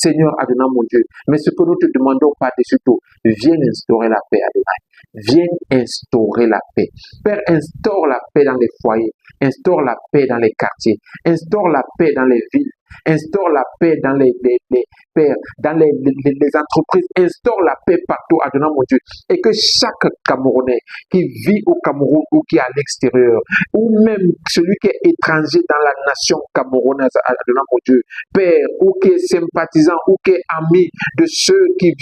Seigneur Adonai, mon Dieu. Mais ce que nous te demandons par-dessus tout, viens instaurer la paix, Adonai. Viens instaurer la paix. Père, instaure la paix dans les foyers, instaure la paix dans les quartiers, instaure la paix dans les villes, instaure la paix dans Père, dans les entreprises, instaure la paix partout, Adonai, mon Dieu. Et que chaque Camerounais qui vit au Cameroun ou qui est à l'extérieur, ou même celui qui est étranger dans la nation camerounaise, Adonai, mon Dieu, Père, ou qui est sympathisant, ou qui est ami de ceux qui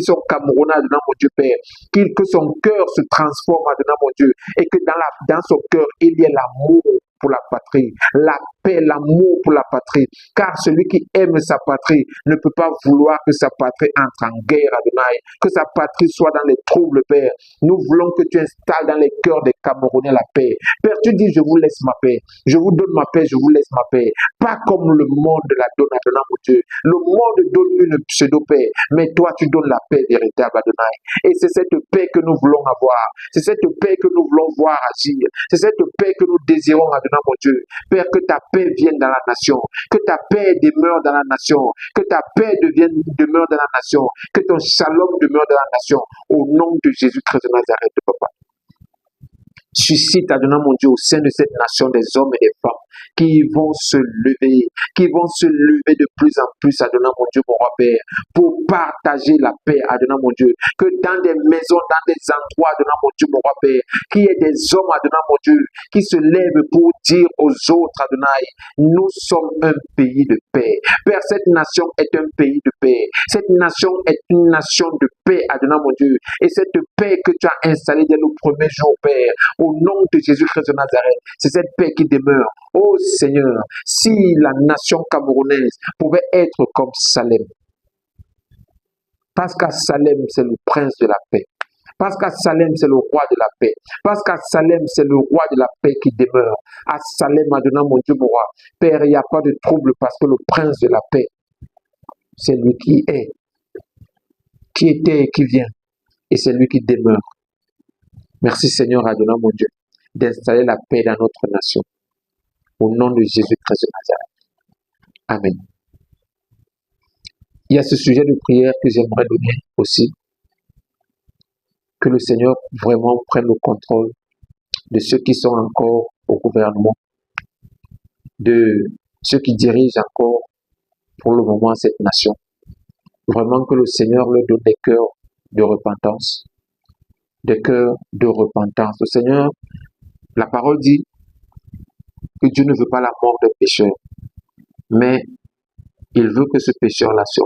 sont Camerounais, Adonai, mon Dieu, Père, que son cœur se transforme, Adonai, mon Dieu, et que dans son cœur, il y ait l'amour pour la patrie, la paix, l'amour pour la patrie, car celui qui aime sa patrie ne peut pas vouloir que sa patrie entre en guerre, Adonai, que sa patrie soit dans les troubles, Père. Nous voulons que tu installes dans les cœurs des Camerounais la paix. Père, tu dis, je vous laisse ma paix, je vous donne ma paix, je vous laisse ma paix, pas comme le monde la donne, Adonai, mon Dieu. Le monde donne une pseudo-paix, mais toi, tu donnes la paix véritable, Adonai. Et c'est cette paix que nous voulons avoir, c'est cette paix que nous voulons voir agir, c'est cette paix que nous désirons, Adonai, mon Dieu. Père, que ta paix vienne dans la nation, que ta paix demeure dans la nation, que ta paix demeure dans la nation, que ton shalom demeure dans la nation, au nom de Jésus-Christ de Nazareth, Papa. Suscite, Adonai, mon Dieu, au sein de cette nation des hommes et des femmes qui vont se lever de plus en plus, Adonai, mon Dieu, mon roi Père, pour partager la paix, Adonai, mon Dieu, que dans des maisons, dans des endroits, Adonai, mon Dieu, mon roi Père, qu'il y ait des hommes, Adonai, mon Dieu, qui se lèvent pour dire aux autres, Adonai, nous sommes un pays de paix. Père, cette nation est un pays de paix. Cette nation est une nation de paix, Adonai, mon Dieu, et cette paix que tu as installée dès le premier jour, Père, au nom de Jésus-Christ de Nazareth, c'est cette paix qui demeure. Oh Seigneur, si la nation camerounaise pouvait être comme Salem, parce qu'à Salem, c'est le prince de la paix. Parce qu'à Salem, c'est le roi de la paix. Parce qu'à Salem, c'est le roi de la paix qui demeure. À Salem, Adonai, mon Dieu, mon roi. Père, il n'y a pas de trouble parce que le prince de la paix, c'est lui qui est, qui était et qui vient. Et c'est lui qui demeure. Merci Seigneur, Adonai, mon Dieu, d'installer la paix dans notre nation. Au nom de Jésus-Christ de Nazareth. Amen. Il y a ce sujet de prière que j'aimerais donner aussi. Que le Seigneur vraiment prenne le contrôle de ceux qui sont encore au gouvernement, de ceux qui dirigent encore pour le moment cette nation. Vraiment que le Seigneur leur donne des cœurs de repentance. Des cœurs de repentance. Le Seigneur, la parole dit que Dieu ne veut pas la mort des pécheurs, mais il veut que ce pécheur-là se